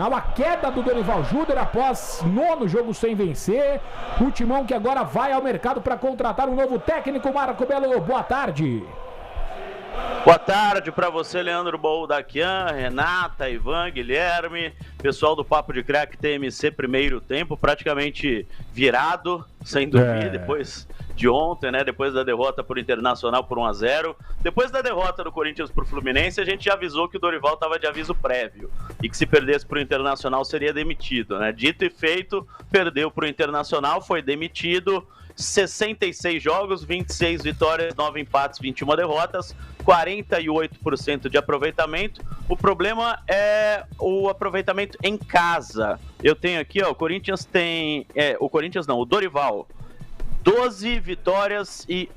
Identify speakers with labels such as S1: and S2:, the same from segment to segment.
S1: A queda do Dorival Júnior após 9º jogo sem vencer. O Timão que agora vai ao mercado para contratar um novo técnico. Marco Belo, boa tarde.
S2: Boa tarde para você, Leandro Boldaquian, Renata, Ivan, Guilherme, pessoal do Papo de Crack TMC, primeiro tempo, praticamente virado, sem dormir, depois de ontem, né? Depois da derrota por Internacional por 1-0. Depois da derrota do Corinthians pro Fluminense, a gente já avisou que o Dorival estava de aviso prévio e que se perdesse pro Internacional seria demitido, né? Dito e feito, perdeu pro Internacional, foi demitido. 66 jogos, 26 vitórias, 9 empates, 21 derrotas, 48% de aproveitamento. O problema é o aproveitamento em casa. Eu tenho aqui, ó, o Dorival, 12 vitórias e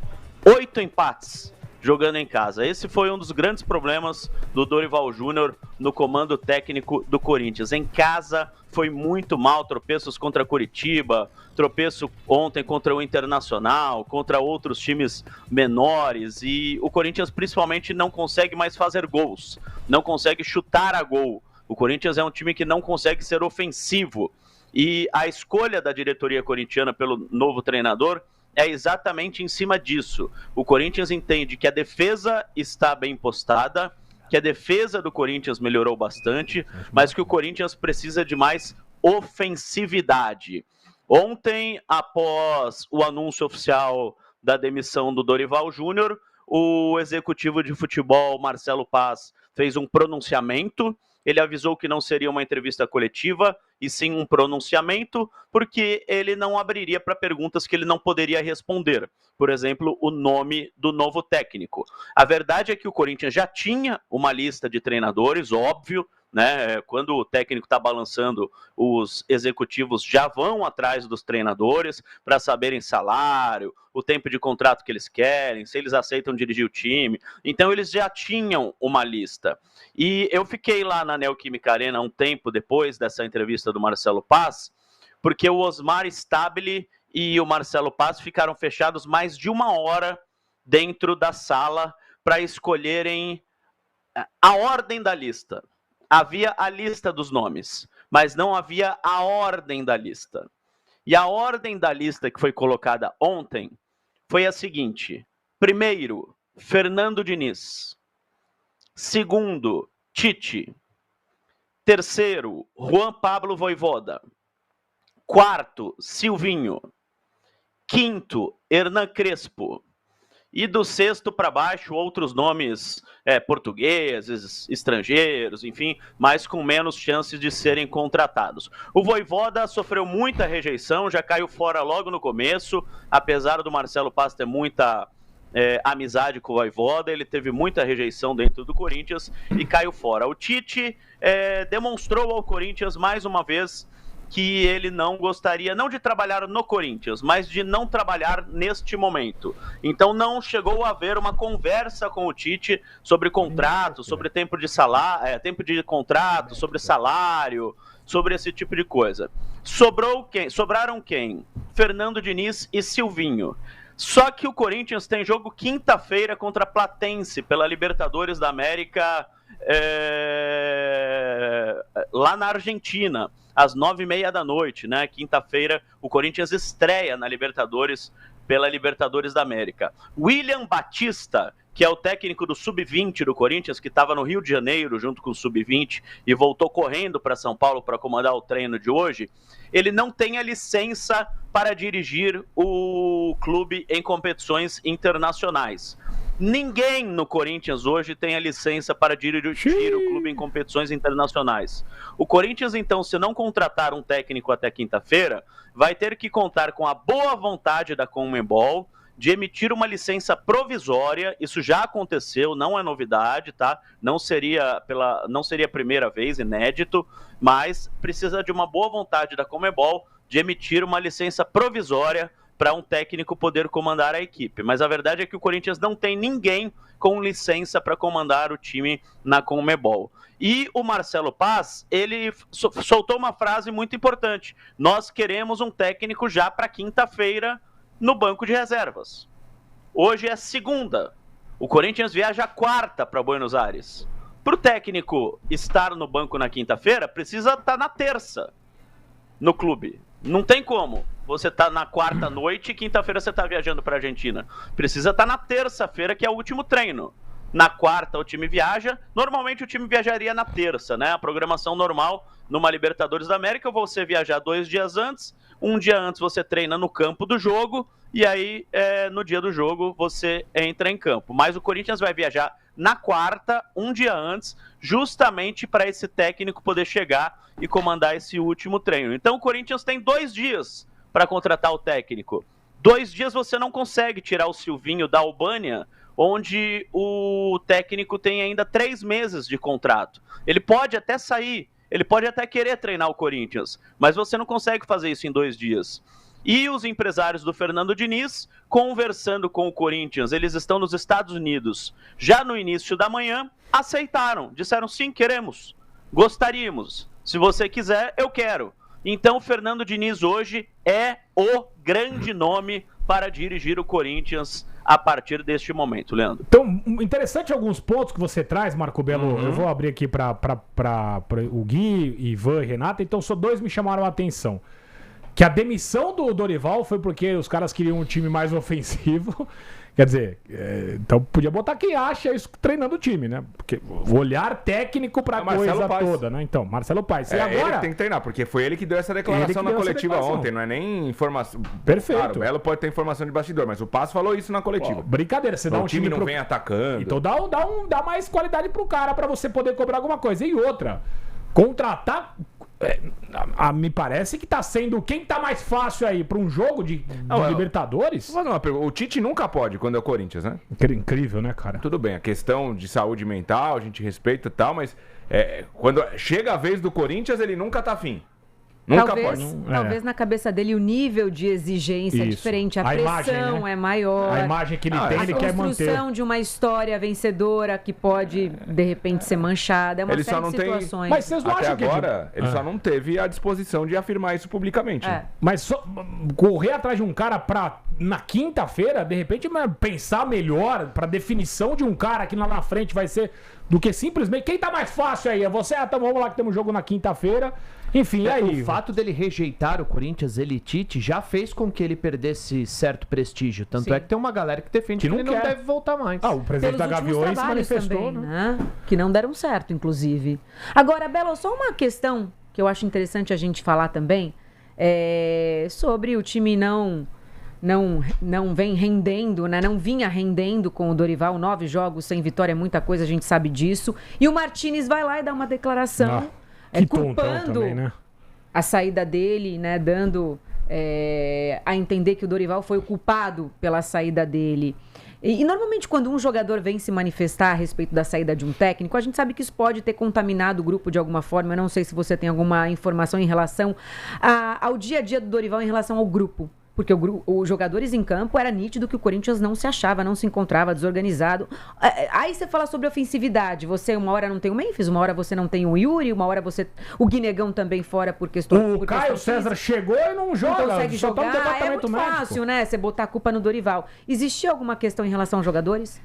S2: 8 empates jogando em casa. Esse foi um dos grandes problemas do Dorival Júnior no comando técnico do Corinthians. Em casa foi muito mal, tropeços contra Curitiba, tropeço ontem contra o Internacional, contra outros times menores, e o Corinthians principalmente não consegue mais fazer gols, não consegue chutar a gol. O Corinthians é um time que não consegue ser ofensivo, e a escolha da diretoria corintiana pelo novo treinador é exatamente em cima disso. O Corinthians entende que a defesa está bem postada, que a defesa do Corinthians melhorou bastante, mas que o Corinthians precisa de mais ofensividade. Ontem, após o anúncio oficial da demissão do Dorival Júnior, o executivo de futebol, Marcelo Paz, fez um pronunciamento. Ele avisou que não seria uma entrevista coletiva, e sim um pronunciamento, porque ele não abriria para perguntas que ele não poderia responder. Por exemplo, o nome do novo técnico. A verdade é que o Corinthians já tinha uma lista de treinadores, óbvio, né? Quando o técnico está balançando, os executivos já vão atrás dos treinadores para saberem salário, o tempo de contrato que eles querem, se eles aceitam dirigir o time. Então eles já tinham uma lista. E eu fiquei lá na Neoquímica Arena um tempo depois dessa entrevista do Marcelo Paz, porque o Osmar Stabile e o Marcelo Paz ficaram fechados mais de 1 hora dentro da sala para escolherem a ordem da lista. Havia a lista dos nomes, mas não havia a ordem da lista. E a ordem da lista que foi colocada ontem foi a seguinte: primeiro, Fernando Diniz. Segundo, Tite. Terceiro, Juan Pablo Vojvoda. Quarto, Silvinho. Quinto, Hernan Crespo. E do sexto para baixo, outros nomes portugueses, estrangeiros, enfim, mas com menos chances de serem contratados. O Vojvoda sofreu muita rejeição, já caiu fora logo no começo, apesar do Marcelo Paz ter muita amizade com o Vojvoda, ele teve muita rejeição dentro do Corinthians e caiu fora. O Tite demonstrou ao Corinthians mais uma vez que ele não gostaria, não de trabalhar no Corinthians, mas de não trabalhar neste momento. Então não chegou a haver uma conversa com o Tite sobre contrato, sobre tempo de salário, tempo de contrato, sobre salário, sobre esse tipo de coisa. Sobraram quem? Fernando Diniz e Silvinho. Só que o Corinthians tem jogo quinta-feira contra a Platense pela Libertadores da América, lá na Argentina, às 9h30 da noite, né? Quinta-feira, o Corinthians estreia na Libertadores, pela Libertadores da América. William Batista, que é o técnico do Sub-20 do Corinthians, que estava no Rio de Janeiro junto com o Sub-20 e voltou correndo para São Paulo para comandar o treino de hoje, ele não tem a licença para dirigir o clube em competições internacionais. Ninguém no Corinthians hoje tem a licença para dirigir o clube em competições internacionais. O Corinthians, então, se não contratar um técnico até quinta-feira, vai ter que contar com a boa vontade da Conmebol de emitir uma licença provisória. Isso já aconteceu, não é novidade, tá? Não seria a primeira vez, inédito, mas precisa de uma boa vontade da Conmebol de emitir uma licença provisória para um técnico poder comandar a equipe. Mas a verdade é que o Corinthians não tem ninguém com licença para comandar o time na Conmebol. E o Marcelo Paz, ele soltou uma frase muito importante: nós queremos um técnico já para quinta-feira no banco de reservas. Hoje é segunda. O Corinthians viaja quarta para Buenos Aires. Para o técnico estar no banco na quinta-feira, precisa estar na terça no clube. Não tem como. Você tá na quarta noite e quinta-feira você tá viajando para a Argentina. Precisa estar na terça-feira, que é o último treino. Na quarta o time viaja. Normalmente o time viajaria na terça, né? A programação normal numa Libertadores da América, você viajar 2 dias antes. Um dia antes você treina no campo do jogo. E aí, no dia do jogo, você entra em campo. Mas o Corinthians vai viajar na quarta, um dia antes, justamente para esse técnico poder chegar e comandar esse último treino. Então o Corinthians tem 2 dias para contratar o técnico. 2 dias você não consegue tirar o Silvinho da Albânia, onde o técnico tem ainda 3 meses de contrato. Ele pode até sair, ele pode até querer treinar o Corinthians, mas você não consegue fazer isso em 2 dias. E os empresários do Fernando Diniz, conversando com o Corinthians, eles estão nos Estados Unidos, já no início da manhã, aceitaram, disseram sim, queremos, gostaríamos, se você quiser, eu quero. Então o Fernando Diniz hoje é o grande nome para dirigir o Corinthians a partir deste momento, Leandro.
S1: Então, interessante alguns pontos que você traz, Marco Belo. Eu vou abrir aqui para o Gui, Ivan e Renata, então só 2 me chamaram a atenção. Que a demissão do Dorival foi porque os caras queriam um time mais ofensivo. Quer dizer, então podia botar quem acha isso treinando o time, né? Porque o olhar técnico pra coisa toda, né? Então, Marcelo Paes. E agora...
S3: Ele tem que treinar, porque foi ele que deu essa declaração na coletiva ontem, não é nem informação...
S1: Perfeito.
S3: Claro, o Belo pode ter informação de bastidor, mas o Passo falou isso na coletiva.
S1: Brincadeira, você dá um time
S3: não vem atacando.
S1: Então dá mais qualidade pro cara pra você poder cobrar alguma coisa. E outra, contratar... me parece que tá sendo... Quem tá mais fácil aí pra um jogo de Libertadores?
S3: O Tite nunca pode quando é o Corinthians, né?
S1: Incrível, né, cara?
S3: Tudo bem, a questão de saúde mental, a gente respeita e tal, mas quando chega a vez do Corinthians, ele nunca tá afim. Nunca pode.
S4: Talvez na cabeça dele o nível de exigência é diferente, a pressão imagem, né? É maior.
S1: A imagem que ele tem, ele quer manter. A
S4: construção de uma história vencedora que pode, de repente, ser manchada. É uma série de situações.
S1: Mas vocês não acham
S3: que agora ele só não teve a disposição de afirmar isso publicamente.
S1: Mas só correr atrás de um cara pra, na quinta-feira, de repente, pensar melhor pra definição de um cara que lá na frente vai ser do que simplesmente... Quem tá mais fácil aí? É você? Então vamos lá que temos jogo na quinta-feira. Enfim, aí...
S5: O fato dele rejeitar o Corinthians, ele Tite, já fez com que ele perdesse certo prestígio. Tanto é que tem uma galera que defende que ele não deve voltar mais.
S1: O presidente da Gaviões se manifestou,
S4: também, né? Que não deram certo, inclusive. Agora, Belo, só uma questão que eu acho interessante a gente falar também, sobre o time não vem rendendo, né? Não vinha rendendo com o Dorival. 9 jogos sem vitória é muita coisa, a gente sabe disso. E o Martínez vai lá e dá uma declaração... culpando
S1: também, né?
S4: A saída dele, né, dando a entender que o Dorival foi o culpado pela saída dele. E normalmente quando um jogador vem se manifestar a respeito da saída de um técnico, a gente sabe que isso pode ter contaminado o grupo de alguma forma. Eu não sei se você tem alguma informação em relação ao dia a dia do Dorival em relação ao grupo. Porque os jogadores em campo, era nítido que o Corinthians não se achava, não se encontrava, desorganizado. Aí você fala sobre ofensividade. Você uma hora não tem o Memphis, uma hora você não tem o Yuri, uma hora você... O Guinegão também fora por questão...
S1: O Caio César chegou e não joga.
S4: Não consegue jogar. É muito fácil, né? Você botar a culpa no Dorival. Existia alguma questão em relação aos jogadores?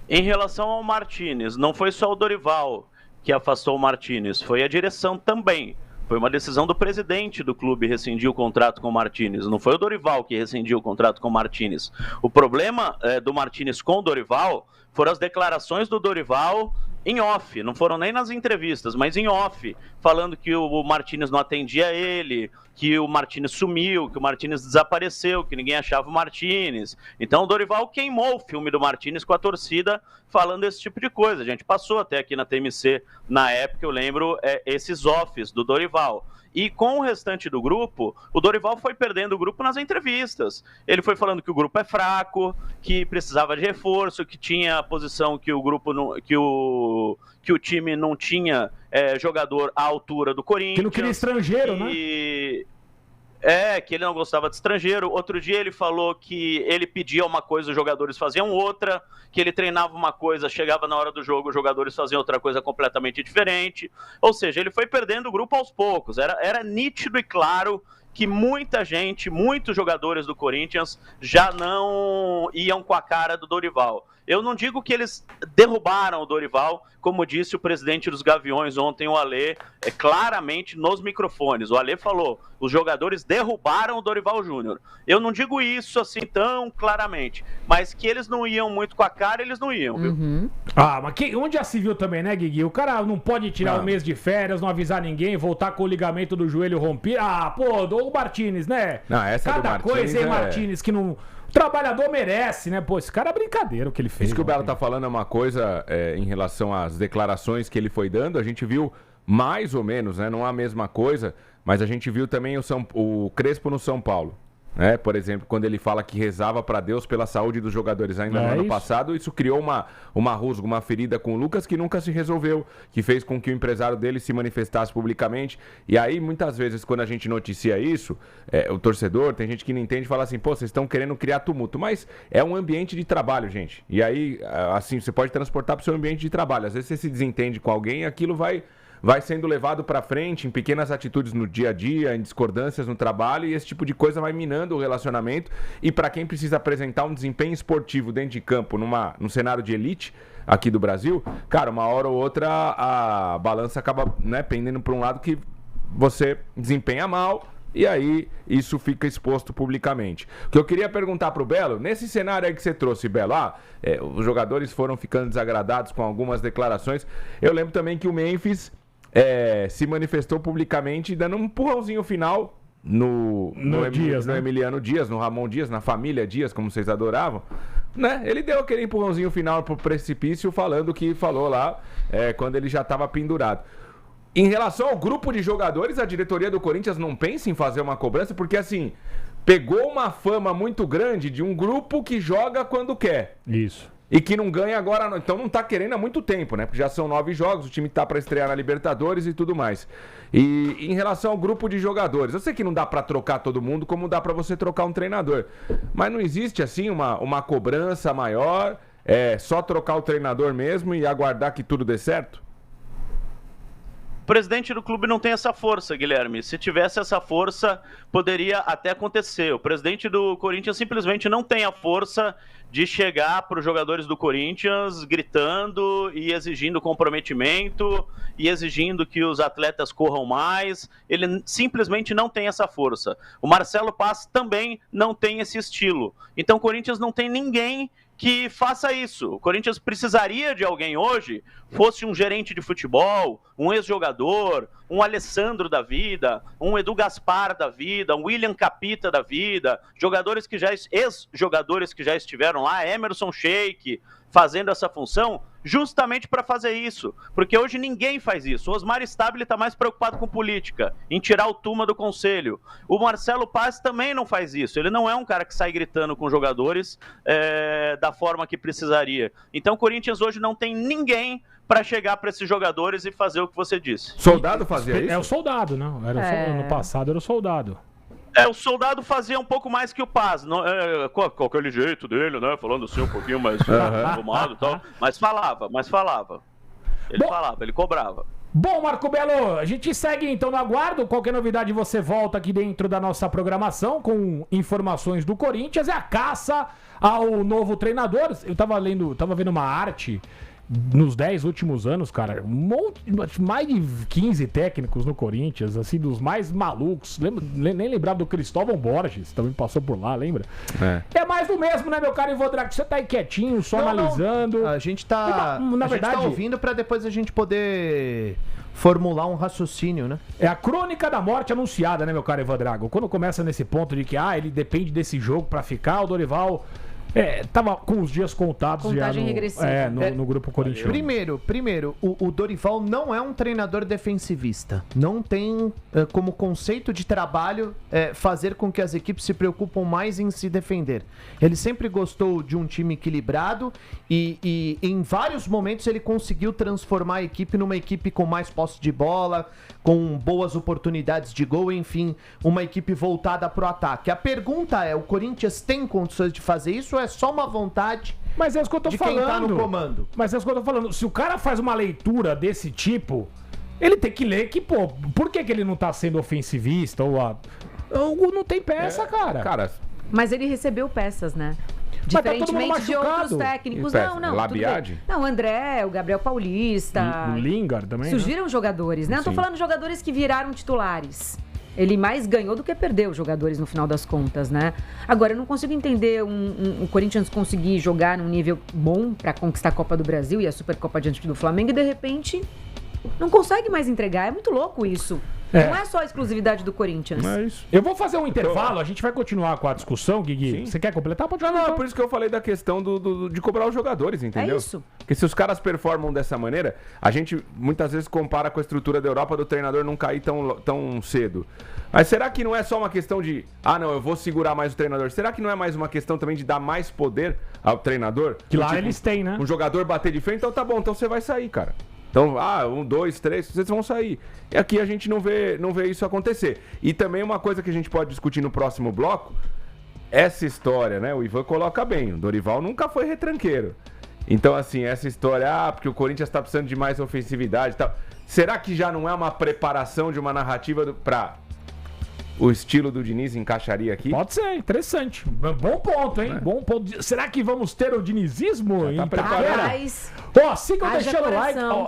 S2: Em relação ao Martínez, não foi só o Dorival que afastou o Martínez, foi a direção também. Foi uma decisão do presidente do clube rescindir o contrato com o Martínez. Não foi o Dorival que rescindiu o contrato com o Martínez. O problema do Martínez com o Dorival foram as declarações do Dorival em off. Não foram nem nas entrevistas, mas em off. Falando que o Martínez não atendia ele, que o Martínez sumiu, que o Martínez desapareceu, que ninguém achava o Martínez. Então o Dorival queimou o filme do Martínez com a torcida falando esse tipo de coisa. A gente passou até aqui na TMC, na época, eu lembro, esses offs do Dorival. E com o restante do grupo, o Dorival foi perdendo o grupo nas entrevistas. Ele foi falando que o grupo é fraco, que precisava de reforço, que tinha a posição que o grupo não, que o time não tinha jogador à altura do Corinthians.
S1: Que não queria estrangeiro, né?
S2: Que ele não gostava de estrangeiro. Outro dia ele falou que ele pedia uma coisa, os jogadores faziam outra, que ele treinava uma coisa, chegava na hora do jogo, os jogadores faziam outra coisa completamente diferente. Ou seja, ele foi perdendo o grupo aos poucos. Era nítido e claro que muita gente, muitos jogadores do Corinthians já não iam com a cara do Dorival. Eu não digo que eles derrubaram o Dorival, como disse o presidente dos Gaviões ontem, o Alê, claramente nos microfones. O Alê falou, os jogadores derrubaram o Dorival Júnior. Eu não digo isso assim tão claramente, mas que eles não iam muito com a cara, eles não iam, viu?
S1: Mas onde já se viu também, né, Guigui? O cara não pode tirar um mês de férias, não avisar ninguém, voltar com o ligamento do joelho rompido. O Martínez, né?
S3: Não, essa
S1: Cada
S3: do Martínez
S1: coisa, hein, Martínez, que não... O trabalhador merece, né? Esse cara é brincadeira o que ele fez.
S3: Isso que o Belo tá falando é uma coisa em relação às declarações que ele foi dando. A gente viu mais ou menos, né? Não é a mesma coisa, mas a gente viu também o Crespo no São Paulo. Né? Por exemplo, quando ele fala que rezava para Deus pela saúde dos jogadores ainda no ano passado, isso criou uma rusga, uma ferida com o Lucas que nunca se resolveu, que fez com que o empresário dele se manifestasse publicamente. E aí, muitas vezes, quando a gente noticia isso, o torcedor, tem gente que não entende e fala assim, vocês estão querendo criar tumulto. Mas é um ambiente de trabalho, gente. E aí, assim, você pode transportar para o seu ambiente de trabalho. Às vezes você se desentende com alguém e aquilo vai sendo levado para frente em pequenas atitudes no dia a dia, em discordâncias no trabalho, e esse tipo de coisa vai minando o relacionamento. E para quem precisa apresentar um desempenho esportivo dentro de campo, num cenário de elite aqui do Brasil, cara, uma hora ou outra a balança acaba, né, pendendo para um lado que você desempenha mal, e aí isso fica exposto publicamente. O que eu queria perguntar pro Belo, nesse cenário aí que você trouxe, Belo, os jogadores foram ficando desagradados com algumas declarações. Eu lembro também que o Memphis se manifestou publicamente dando um empurrãozinho final no Emiliano Dias, no Ramon Dias, na família Dias, como vocês adoravam, né? Ele deu aquele empurrãozinho final pro precipício, falando o que falou lá quando ele já estava pendurado. Em relação ao grupo de jogadores, a diretoria do Corinthians não pensa em fazer uma cobrança, porque assim, pegou uma fama muito grande de um grupo que joga quando quer.
S1: Isso.
S3: E que não ganha agora, então não tá querendo há muito tempo, né? Porque já são 9 jogos, o time tá para estrear na Libertadores e tudo mais. E em relação ao grupo de jogadores, eu sei que não dá para trocar todo mundo como dá para você trocar um treinador. Mas não existe assim uma cobrança maior, só trocar o treinador mesmo e aguardar que tudo dê certo?
S2: O presidente do clube não tem essa força, Guilherme. Se tivesse essa força, poderia até acontecer. O presidente do Corinthians simplesmente não tem a força de chegar para os jogadores do Corinthians gritando e exigindo comprometimento e exigindo que os atletas corram mais. Ele simplesmente não tem essa força. O Marcelo Paz também não tem esse estilo. Então o Corinthians não tem ninguém que faça isso. O Corinthians precisaria de alguém hoje, fosse um gerente de futebol, um ex-jogador, um Alessandro da vida, um Edu Gaspar da vida, um William Capita da vida, ex-jogadores que já estiveram lá, Emerson Sheik, fazendo essa função, justamente para fazer isso, porque hoje ninguém faz isso. O Osmar Stabile está mais preocupado com política, em tirar o Tuma do conselho. O Marcelo Paz também não faz isso, ele não é um cara que sai gritando com jogadores da forma que precisaria. Então o Corinthians hoje não tem ninguém para chegar para esses jogadores e fazer o que você disse.
S3: Soldado fazia isso?
S1: É o Soldado, não? No passado era o Soldado.
S2: O Soldado fazia um pouco mais que o Paz, com aquele jeito dele, né? Falando assim um pouquinho mais arrumado e tal. Mas falava. Ele cobrava.
S1: Bom, Marco Belo, a gente segue então no aguardo. Qualquer novidade você volta aqui dentro da nossa programação com informações do Corinthians. É a caça ao novo treinador. Eu tava vendo uma arte nos 10 últimos anos, cara, mais de 15 técnicos no Corinthians, assim, dos mais malucos. Nem lembrava do Cristóvão Borges, também passou por lá, lembra? É mais do mesmo, né, meu caro Ivo Drago? Você tá aí quietinho, só analisando.
S5: Não. A gente tá ouvindo pra depois a gente poder formular um raciocínio, né?
S1: É a crônica da morte anunciada, né, meu caro Ivo Drago? Quando começa nesse ponto de que, ele depende desse jogo pra ficar, o Dorival... tava com os dias contados.
S4: Contagem
S1: já
S4: regressiva.
S1: No grupo corintiano.
S5: Primeiro, o Dorival não é um treinador defensivista. Não tem como conceito de trabalho fazer com que as equipes se preocupem mais em se defender. Ele sempre gostou de um time equilibrado e em vários momentos ele conseguiu transformar a equipe numa equipe com mais posse de bola, com boas oportunidades de gol, enfim, uma equipe voltada pro ataque. A pergunta é, o Corinthians tem condições de fazer isso ou é só uma vontade
S1: Mas é isso que eu tô
S5: de
S1: falando.
S5: quem tá no comando?
S1: Mas é isso que eu tô falando. Se o cara faz uma leitura desse tipo, ele tem que ler que, por que ele não tá sendo ofensivista ou não tem peça, cara.
S4: Mas ele recebeu peças, né?
S1: Mas tá todo mundo
S4: Diferentemente de outros
S1: machucado.
S4: técnicos.
S3: E
S4: Não,
S3: peça,
S4: não. tudo
S3: Labiade?
S4: bem. Não, o André, o Gabriel Paulista.
S1: O Lingard também, né?
S4: Surgiram jogadores, né? Eu tô
S3: Sim.
S4: falando de jogadores que viraram titulares. Ele mais ganhou do que perdeu jogadores no final das contas, né? Agora, eu não consigo entender o Corinthians conseguir jogar num nível bom pra conquistar a Copa do Brasil e a Supercopa diante do Flamengo e, de repente, não consegue mais entregar. É muito louco isso.
S1: É.
S4: Não é só a exclusividade do Corinthians.
S3: Não é isso.
S1: Eu vou fazer um intervalo, a gente vai continuar com a discussão, Guigui.
S3: Sim.
S1: Você quer completar? Pode
S3: Não,
S1: falar.
S3: não, é por isso que eu falei da questão de cobrar os jogadores, entendeu?
S4: É isso.
S3: Porque se os caras performam dessa maneira, a gente muitas vezes compara com a estrutura da Europa do treinador não cair tão cedo. Mas será que não é só uma questão de, não, eu vou segurar mais o treinador? Será que não é mais uma questão também de dar mais poder ao treinador?
S1: Que lá
S3: Tipo,
S1: eles têm, né?
S3: Um jogador bater de frente, então tá bom, então você vai sair, cara. Então, 1, 2, 3, vocês vão sair. E aqui a gente não vê isso acontecer. E também uma coisa que a gente pode discutir no próximo bloco, essa história, né? O Ivan coloca bem, o Dorival nunca foi retranqueiro. Então, assim, essa história, porque o Corinthians tá precisando de mais ofensividade e tal. Será que já não é uma preparação de uma narrativa pra o estilo do Diniz encaixaria aqui?
S1: Pode ser, interessante. Bom ponto, hein? Bom ponto. Será que vamos ter o dinizismo
S3: Já tá
S1: em
S3: preparado.
S1: Itaquera?
S4: Aliás,
S1: Ó, sigam
S4: haja
S1: deixando o like.
S4: coração.
S1: Ó,